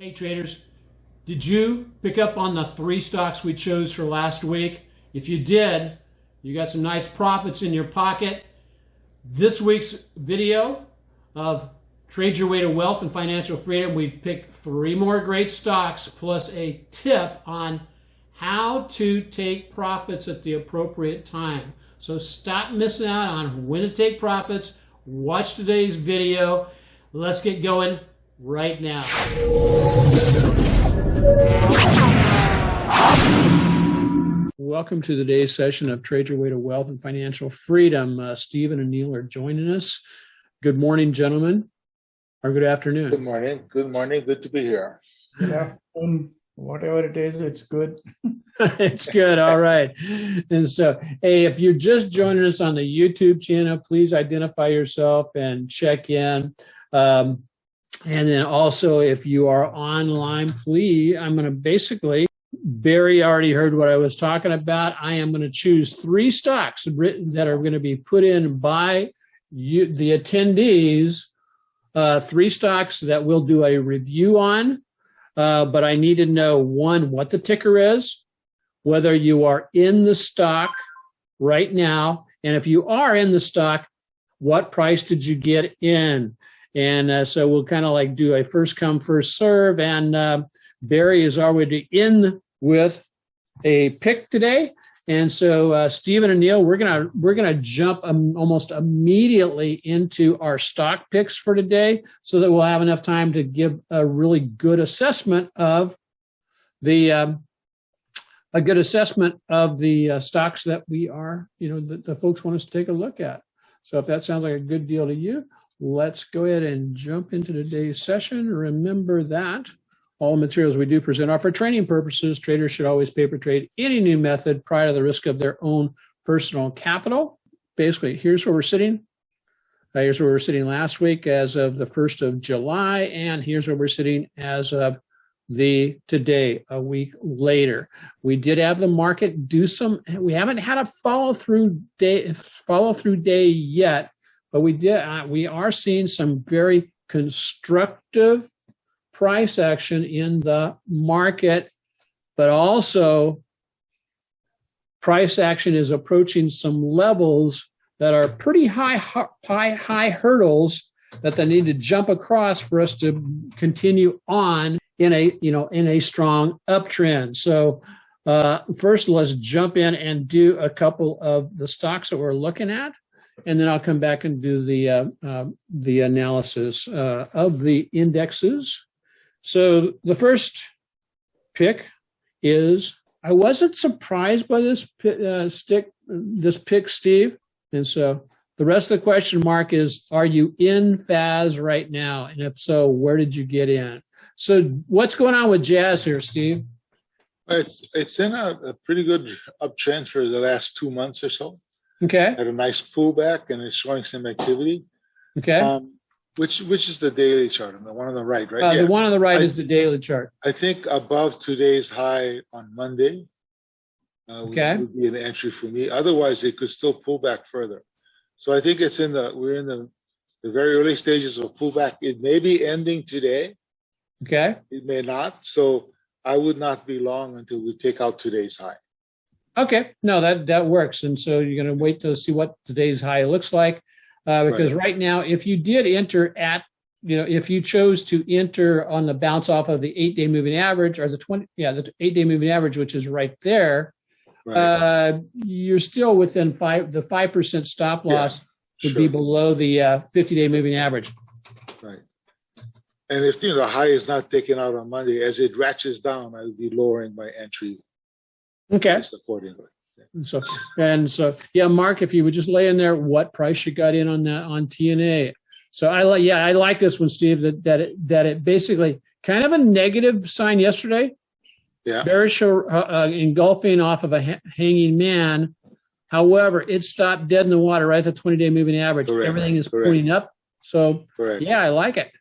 Hey traders, did you pick up on the 3 stocks we chose for last week? If you did, you got some nice profits in your pocket. This week's video of Trade Your Way to Wealth and Financial Freedom, we picked 3 more great stocks plus a tip on how to take profits at the appropriate time. So stop missing out on when to take profits. Watch today's video. Let's get going right now. Welcome to today's session of Trade Your Way to Wealth and Financial Freedom. Stephen and Neil are joining us. Good morning, gentlemen, or good afternoon. Good morning. Good morning. Good to be here. Good afternoon. Whatever it is, it's good. It's good. All right. And so, hey, if you're just joining us on the YouTube channel, please identify yourself and check in. And then also, if you are online, please, I'm going to basically, Barry already heard what I was talking about. I am going to choose 3 stocks that are going to be put in by you, the attendees, 3 stocks that we'll do a review on. But I need to know, 1, what the ticker is, whether you are in the stock right now, and if you are in the stock, what price did you get in? And so we'll kind of like do a first come, first serve. And Barry is already in with a pick today. And so Stephen and Neil, we're gonna jump almost immediately into our stock picks for today, so that we'll have enough time to give a really good assessment of the stocks that we are, that the folks want us to take a look at. So if that sounds like a good deal to you, let's go ahead and jump into today's session. Remember that all materials we do present are for training purposes. Traders should always paper trade any new method prior to the risk of their own personal capital. Basically, here's where we're sitting. Here's where we're sitting last week as of the 1st of July, and here's where we're sitting as of today, a week later. We did have the market do we haven't had a follow through day yet, but we are seeing some very constructive price action in the market, but also price action is approaching some levels that are pretty high hurdles that they need to jump across for us to continue on in a strong uptrend. So first, let's jump in and do a couple of the stocks that we're looking at, and then I'll come back and do the analysis of the indexes. So the first pick is, I wasn't surprised by this pick, Steve. And so the rest of the question mark is, are you in FAS right now? And if so, where did you get in? So what's going on with Jazz here, Steve? It's in a pretty good uptrend for the last 2 months or so. Okay. Had a nice pullback and it's showing some activity. Okay. Which is the daily chart, the one on the right, right? The one on the right is the daily chart. I think above today's high on Monday would be an entry for me. Otherwise, it could still pull back further. So I think we're in the very early stages of pullback. It may be ending today. Okay. It may not. So I would not be long until we take out today's high. Okay. No, that works. And so you're going to wait to see what today's high looks like. Because right now, if you did enter if you chose to enter on the bounce off of the 8-day moving average, or the 8-day moving average, which is right there, right. You're still within the 5% stop loss would be below the 50-day moving average. Right. And if the high is not taken out on Monday, as it ratchets down, I would be lowering my entry. Okay. Accordingly. And so, Mark, if you would just lay in there what price you got in on that on TNA. So I like this one, Steve. That it basically kind of a negative sign yesterday. Yeah. Bearish engulfing off of a hanging man. However, it stopped dead in the water right at the 20-day moving average. Correct. Everything is pointing up. So I like it.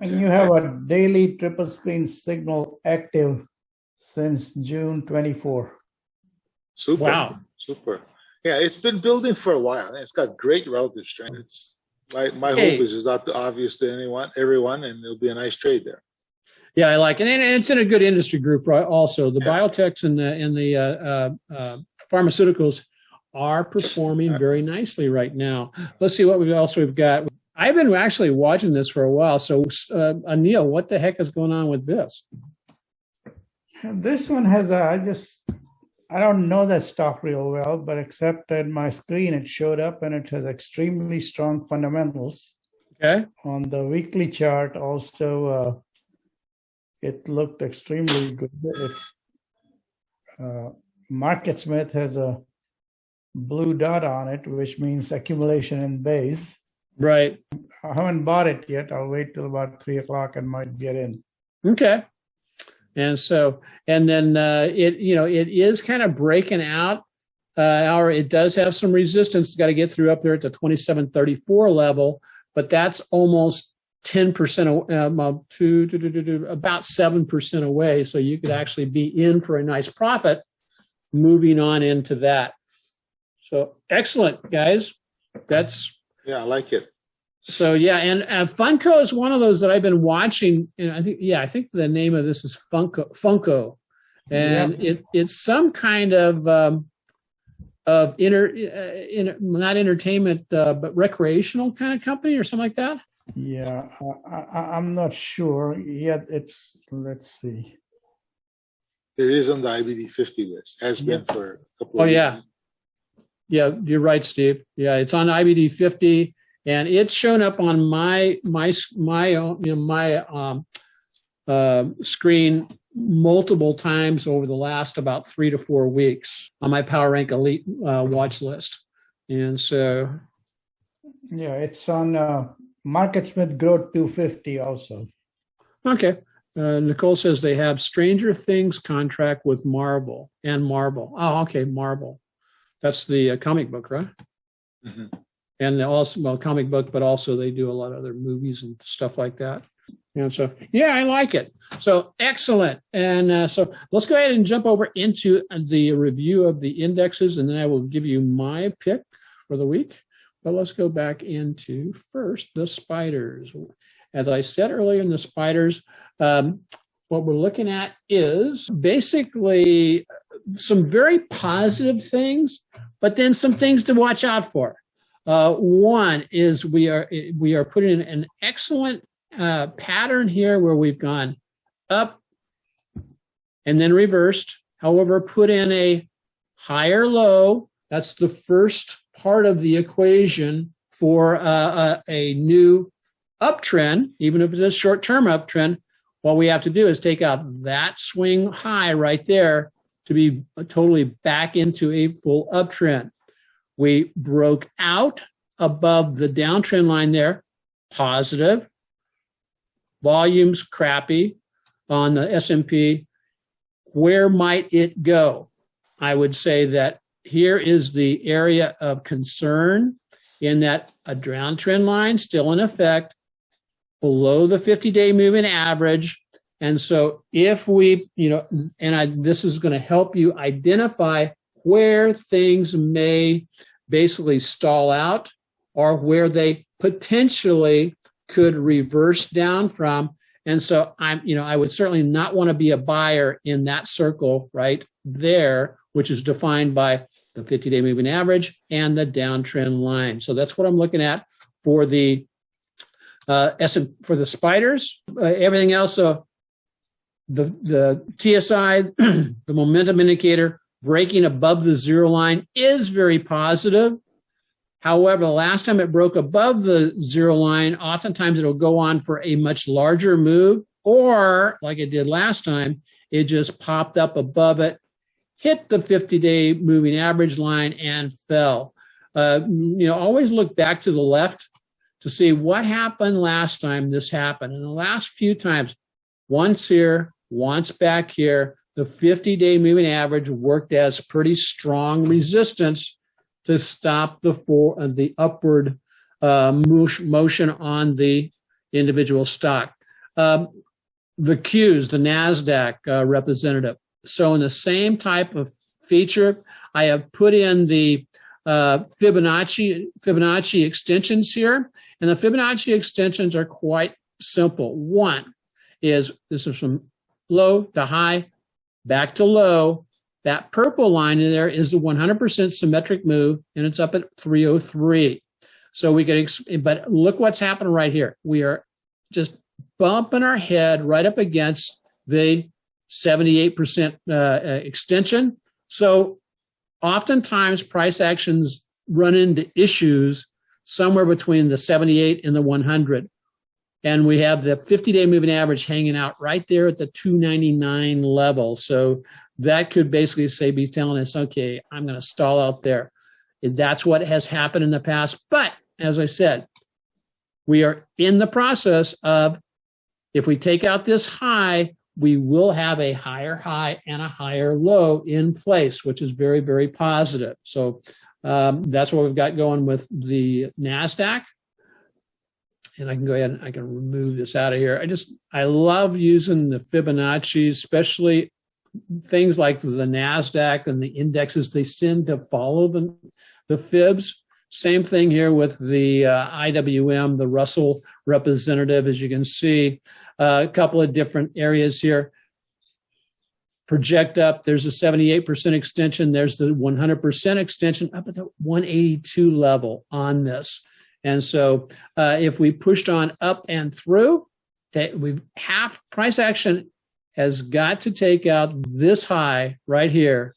And you have a daily triple screen signal active since June 24. Super. Wow. Super. Yeah, it's been building for a while. It's got great relative strength. My hope is it's not obvious to everyone, and it'll be a nice trade there. Yeah, I like it. And it's in a good industry group, right? Also, the biotechs and the pharmaceuticals are performing very nicely right now. Let's see what we've got. I've been actually watching this for a while. So, Anil, what the heck is going on with this? This one has I don't know that stock real well, but except at my screen, it showed up and it has extremely strong fundamentals. Okay. On the weekly chart, also, it looked extremely good. It's MarketSmith has a blue dot on it, which means accumulation in base. Right. I haven't bought it yet. I'll wait till about 3 o'clock and might get in. Okay. And so, and then it is kind of breaking out. It does have some resistance. It's got to get through up there at the 2734 level, but that's almost 10%, about 7% away. So you could actually be in for a nice profit moving on into that. So excellent, guys. I like it. So yeah, and Funko is one of those that I've been watching. And I think the name of this is Funko, and it's some kind of not entertainment, but recreational kind of company or something like that. Yeah, I'm not sure yet. Let's see. It is on the IBD 50 list. Has been for a couple of years. Yeah, you're right, Steve. Yeah, it's on IBD 50. And it's shown up on my screen multiple times over the last about 3 to 4 weeks on my Power Rank Elite watch list. And so, it's on MarketSmith Growth 250 also. Okay. Nicole says they have Stranger Things contract with Marvel. Oh, okay, Marvel. That's the comic book, right? Mm-hmm. And also, comic book, but also they do a lot of other movies and stuff like that. And so, I like it. So excellent. And so let's go ahead and jump over into the review of the indexes, and then I will give you my pick for the week. But let's go back into first the spiders. As I said earlier in the spiders, what we're looking at is basically some very positive things, but then some things to watch out for. One is we are putting in an excellent pattern here where we've gone up and then reversed. However, put in a higher low. That's the first part of the equation for a new uptrend, even if it's a short-term uptrend. What we have to do is take out that swing high right there to be totally back into a full uptrend. We broke out above the downtrend line there, positive. Volumes crappy on the S&P. Where might it go? I would say that here is the area of concern in that a downtrend line still in effect below the 50-day moving average. And so if we, this is going to help you identify where things may basically stall out or where they potentially could reverse down from. And so I would certainly not want to be a buyer in that circle right there, which is defined by the 50-day moving average and the downtrend line. So that's what I'm looking at for the for the spiders. Everything else, the TSI, the momentum indicator, breaking above the zero line is very positive. However, the last time it broke above the zero line, oftentimes it'll go on for a much larger move, or like it did last time, it just popped up above it, hit the 50-day moving average line, and fell. Always look back to the left to see what happened last time this happened. And the last few times, once here, once back here, the 50-day moving average worked as pretty strong resistance to stop the upward motion on the individual stock. The Qs, the NASDAQ representative. So in the same type of feature, I have put in the Fibonacci extensions here. And the Fibonacci extensions are quite simple. One, is this is from low to high, back to low. That purple line in there is the 100% symmetric move, and it's up at 303. So we could, but look what's happening right here. We are just bumping our head right up against the 78% extension. So oftentimes price actions run into issues somewhere between the 78 and the 100. And we have the 50-day moving average hanging out right there at the 299 level. So that could basically be telling us, okay, I'm going to stall out there. That's what has happened in the past. But as I said, we are in the process of, if we take out this high, we will have a higher high and a higher low in place, which is very, very positive. So that's what we've got going with the NASDAQ. And I can go ahead and I can remove this out of here. I love using the Fibonacci, especially things like the NASDAQ and the indexes. They tend to follow the fibs. Same thing here with the IWM, the Russell representative, as you can see. A couple of different areas here. Project up, there's a 78% extension. There's the 100% extension up at the 182 level on this. And so if we pushed on up and through, price action has got to take out this high right here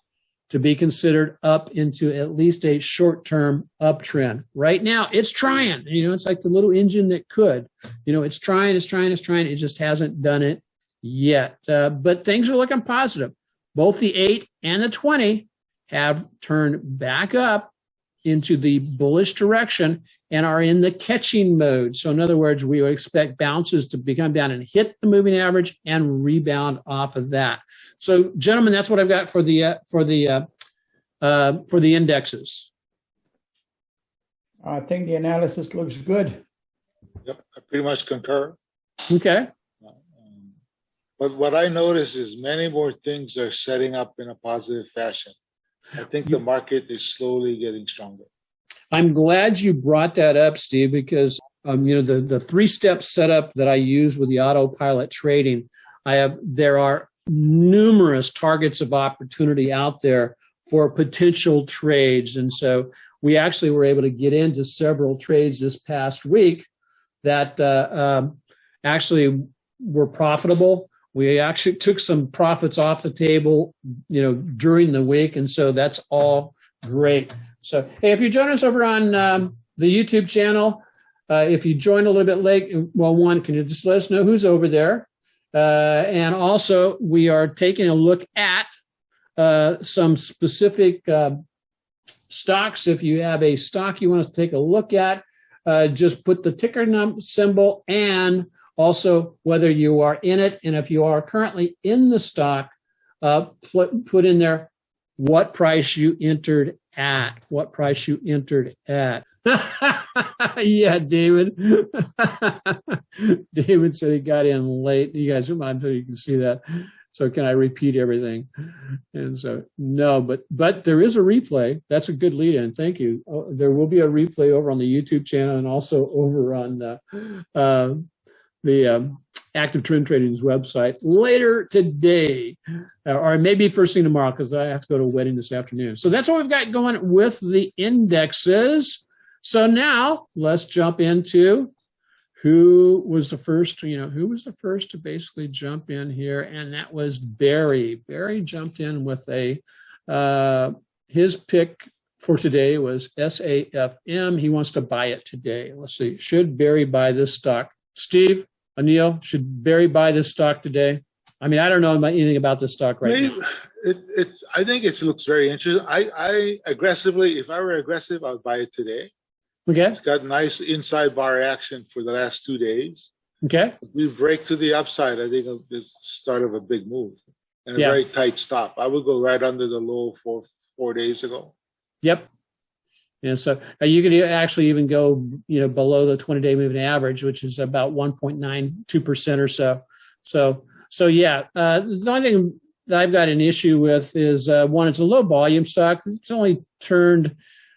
to be considered up into at least a short-term uptrend. Right now, it's trying. It's like the little engine that could. It's trying. It just hasn't done it yet. But things are looking positive. Both the 8 and the 20 have turned back up into the bullish direction and are in the catching mode. So in other words, we would expect bounces to come down and hit the moving average and rebound off of that. So gentlemen, that's what I've got for the indexes. I think the analysis looks good. Yep, I pretty much concur. Okay. But what I notice is many more things are setting up in a positive fashion. I think the market is slowly getting stronger. I'm glad you brought that up, Steve, because the three-step setup that I use with the AutoPilot trading, there are numerous targets of opportunity out there for potential trades. And so we actually were able to get into several trades this past week that actually were profitable. We actually took some profits off the table, during the week. And so that's all great. So, hey, if you join us over on the YouTube channel, if you joined a little bit late, well, one, can you just let us know who's over there? And also, we are taking a look at some specific stocks. If you have a stock you want us to take a look at, just put the ticker symbol and also whether you are in it. And if you are currently in the stock, put in there what price you entered at. What price you entered at. Yeah, David. David said he got in late. You guys, I'm sure you can see that. So can I repeat everything? And so, no, but there is a replay. That's a good lead in. Thank you. There will be a replay over on the YouTube channel and also over on the Active Trend Trading's website later today, or maybe first thing tomorrow, because I have to go to a wedding this afternoon. So that's what we've got going with the indexes. So now let's jump into who was the first to basically jump in here, and that was Barry. Barry jumped in with his pick for today was SAFM. He wants to buy it today. Let's see. Should Barry buy this stock? Steve, Anil, should Barry buy this stock today? I mean, I don't know anything about this stock right now. I think it looks very interesting. I aggressively, if I were aggressive, I would buy it today. Okay. It's got nice inside bar action for the last 2 days. Okay. If we break to the upside, I think it's the start of a big move and a very tight stop. I would go right under the low 4 days ago. Yep. And so you could actually even go, below the 20-day moving average, which is about 1.92% or so. So yeah, the only thing that I've got an issue with is one, it's a low volume stock. It's only turned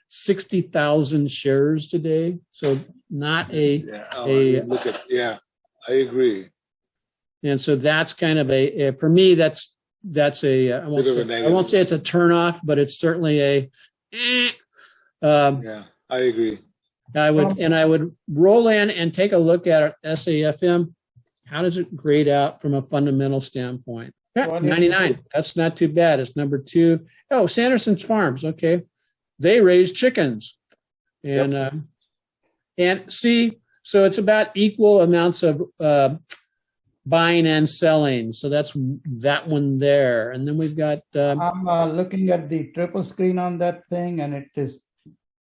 60,000 shares today. So not I agree. And so that's kind of for me, that's I won't say it's a turnoff, but it's certainly yeah, I agree. I would roll in and take a look at SAFM. How does it grade out from a fundamental standpoint? 99. That's not too bad. It's number 2. Oh, Sanderson's Farms. Okay. They raise chickens. And and see, so it's about equal amounts of buying and selling. So that's that one there. And then we've got I'm looking at the triple screen on that thing, and it is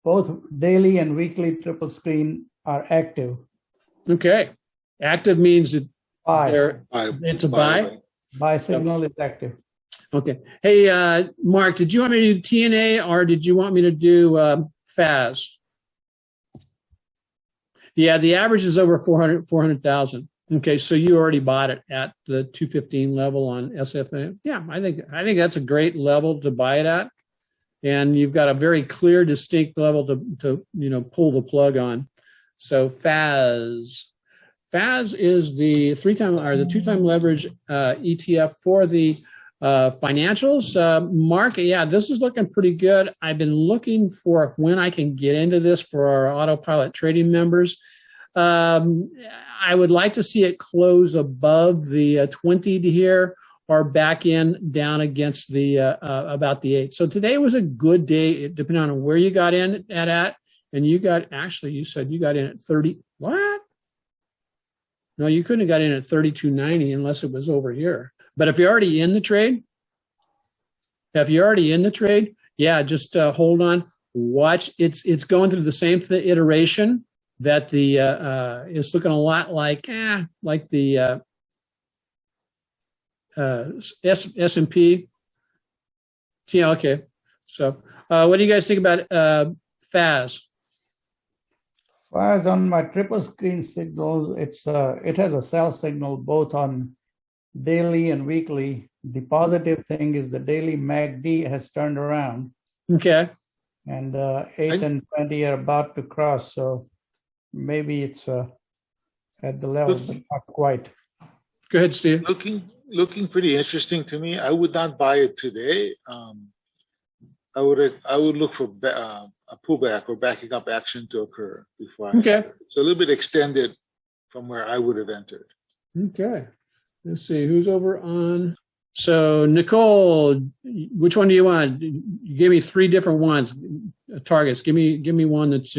both daily and weekly triple screen are active. Okay. Active means it's a buy. Buy signal is active. Okay. Hey, Mark, did you want me to do TNA or did you want me to do FAS? Yeah, the average is over 400,000. Okay, so you already bought it at the 215 level on SFA. Yeah, I think that's a great level to buy it at, and you've got a very clear, distinct level to pull the plug on. So FAS is the 3-time or the 2-time leverage ETF for the financials. Mark, yeah, this is looking pretty good. I've been looking for when I can get into this for our AutoPilot trading members. I would like to see it close above the 20 here or back in down against the about the 8. So today was a good day, depending on where you got in at. And you said you got in at 30. What? No, you couldn't have got in at 32.90 unless it was over here. But if you're already in the trade, yeah, just hold on. Watch. It's going through the same iteration that it's looking a lot like the S&P. Yeah, okay. So what do you guys think about FAS? FAS on my triple screen signals, it has a sell signal both on daily and weekly. The positive thing is the daily MACD has turned around. Okay. And 8 and 20 are about to cross, so maybe it's at the level, but not quite. Go ahead, Steve. Looking pretty interesting to me. I would not buy it today. I would look for a pullback or backing up action to occur before. It's a little bit extended from where I would have entered. Okay. Let's see who's over on. So Nicole, which one do you want? You gave me 3 different ones, targets. Give me one that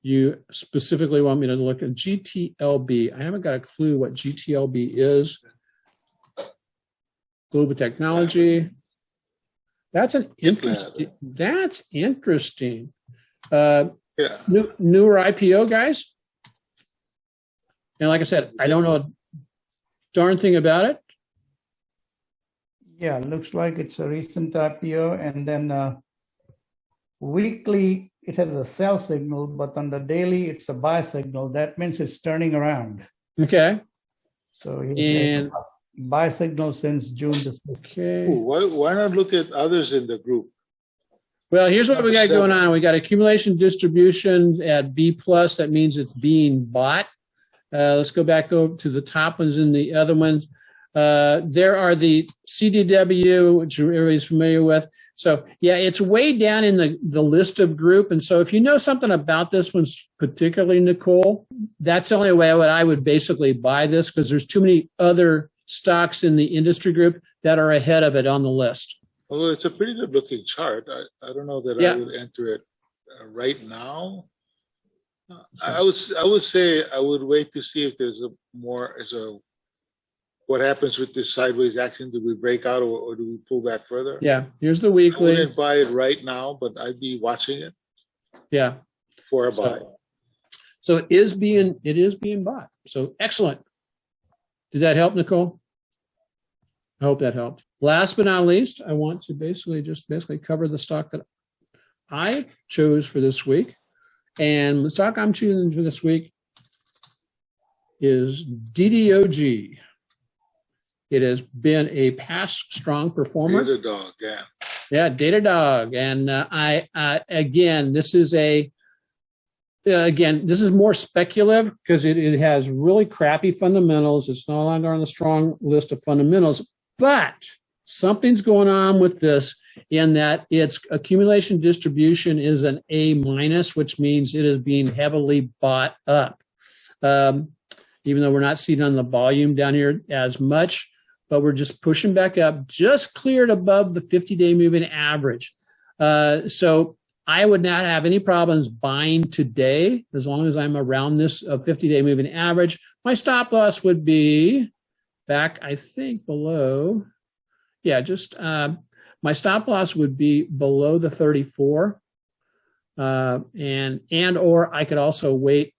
you specifically want me to look at. GTLB. I haven't got a clue what GTLB is. Global Technology. That's interesting. That's interesting. Newer IPO, guys. And like I said, I don't know a darn thing about it. Yeah, looks like it's a recent IPO, and then weekly it has a sell signal, but on the daily it's a buy signal. That means it's turning around. Okay. So and buy signal since June the 6th. Okay. Why not look at others in the group? Well, here's what we got going on. We got accumulation distributions at B+. That means it's being bought. Let's go back over to the top ones and the other ones. There are the CDW, which everybody's familiar with. So, yeah, it's way down in the list of group. And so if you know something about this one, particularly, Nicole, that's the only way I would basically buy this, because there's too many other stocks in the industry group that are ahead of it on the list. Well, it's a pretty good looking chart. I don't know that I would enter it right now. I would say I would wait to see if there's what happens with this sideways action. Do we break out or do we pull back further? Yeah, here's the weekly. I wouldn't buy it right now, but I'd be watching it. Yeah. For a buy. So it is being bought. So excellent. Did that help, Nicole? I hope that helped. Last but not least, I want to basically cover the stock that I chose for this week. And the stock I'm choosing for this week is DDOG. It has been a past strong performer. Datadog, yeah. Yeah, Datadog. And again, this is a again, this is more speculative because it has really crappy fundamentals. It's no longer on the strong list of fundamentals, but something's going on with this in that its accumulation distribution is an A minus, which means it is being heavily bought up. Even though we're not seeing on the volume down here as much, but we're just pushing back up, just cleared above the 50-day moving average. So I would not have any problems buying today as long as I'm around this 50-day moving average. My stop loss would be back, I think, below. Yeah, just my stop loss would be below the 34. And or I could also wait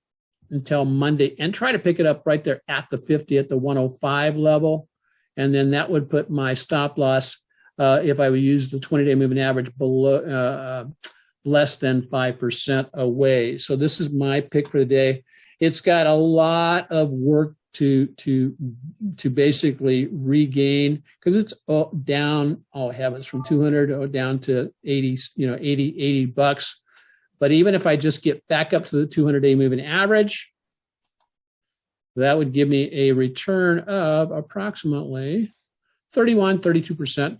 until Monday and try to pick it up right there at the 50 at the 105 level. And then that would put my stop loss, if I would use the 20-day moving average, below less than 5% away. So this is my pick for the day. It's got a lot of work to basically regain because it's down, oh heavens, from 200 down to 80, $80. But even if I just get back up to the 200-day moving average, that would give me a return of approximately 32%.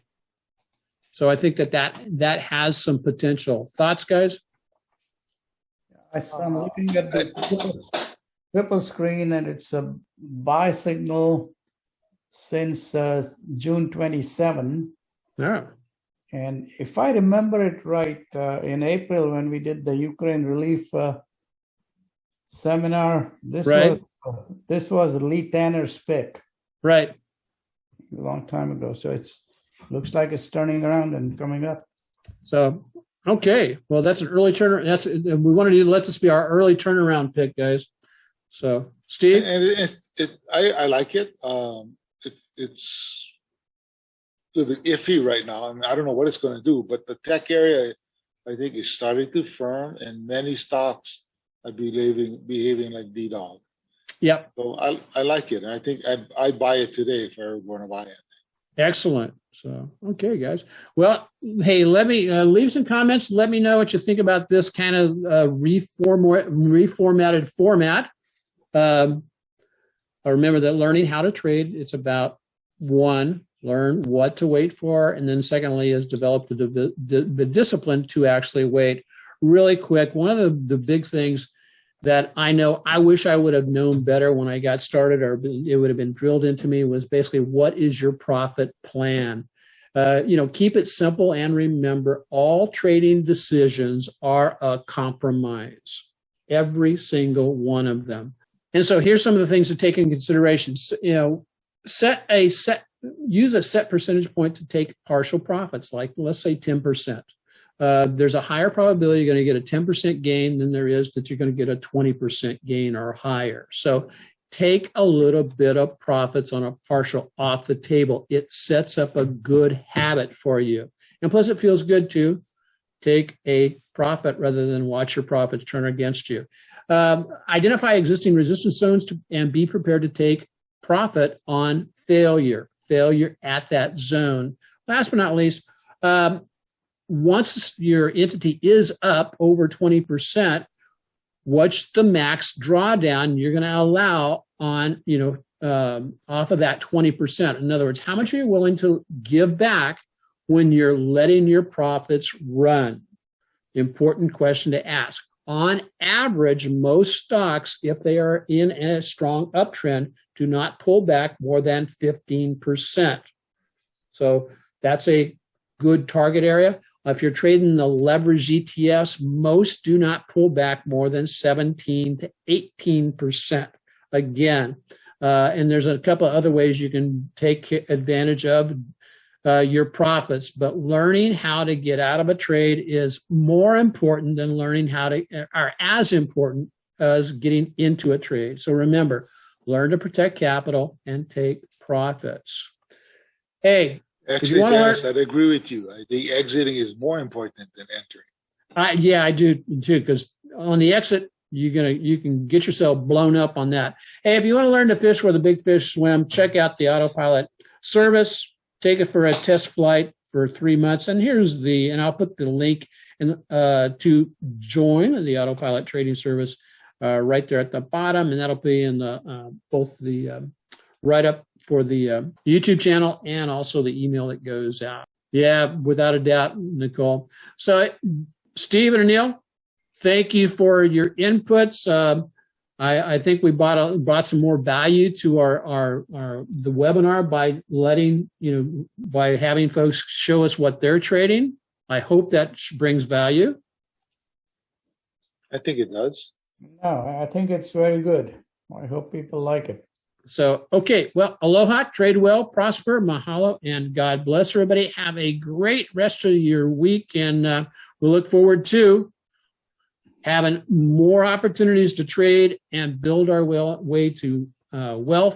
So I think that has some potential. Thoughts, guys? I'm looking at the triple screen, and it's a buy signal since June 27. Yeah. And if I remember it right, in April when we did the Ukraine relief seminar, this was Lee Tanner's pick. Right. A long time ago. So looks like it's turning around and coming up. So, okay. Well, that's an early turnaround. We wanted to let this be our early turnaround pick, guys. So, Steve? And I like it. It's a little bit iffy right now. I mean, I don't know what it's going to do, but the tech area, I think, is starting to firm, and many stocks are behaving like D-Dog. Yep. So I like it, and I think I'd buy it today if I were going to buy it. Excellent. So, okay, guys. Well, hey, let me leave some comments. Let me know what you think about this kind of reformatted format. I remember that learning how to trade, it's about one, learn what to wait for, and then secondly is develop the discipline to actually wait. Really quick, one of the big things that I know I wish I would have known better when I got started, or it would have been drilled into me, was basically what is your profit plan? Keep it simple and remember all trading decisions are a compromise, every single one of them. And so here's some of the things to take into consideration. Use a set percentage point to take partial profits, like let's say 10%. There's a higher probability you're going to get a 10% gain than there is that you're going to get a 20% gain or higher. So take a little bit of profits on a partial off the table. It sets up a good habit for you. And plus it feels good to take a profit rather than watch your profits turn against you. Identify existing resistance zones and be prepared to take profit on failure at that zone. Last but not least, once your entity is up over 20%, what's the max drawdown you're going to allow on, off of that 20%? In other words, how much are you willing to give back when you're letting your profits run? Important question to ask. On average, most stocks, if they are in a strong uptrend, do not pull back more than 15%. So that's a good target area. If you're trading the leverage ETFs, most do not pull back more than 17 to 18%. Again, and there's a couple of other ways you can take advantage of your profits, but learning how to get out of a trade is more important than as important as getting into a trade. So remember, learn to protect capital and take profits. Hey, actually, Dennis, I'd agree with you. I think exiting is more important than entering. Yeah, I do too, because on the exit, you can get yourself blown up on that. Hey, if you want to learn to fish where the big fish swim, check out the AutoPilot service. Take it for a test flight for 3 months. And I'll put the link and to join the AutoPilot trading service right there at the bottom, and that'll be in the both the write-up for the YouTube channel and also the email that goes out. Yeah, without a doubt, Nicole. So, Steve and Anil, thank you for your inputs. I think we brought some more value to the webinar by by having folks show us what they're trading. I hope that brings value. I think it does. No, I think it's very good. I hope people like it. So, okay, well, aloha, trade well, prosper, mahalo, and God bless everybody. Have a great rest of your week, and we look forward to having more opportunities to trade and build our way to wealth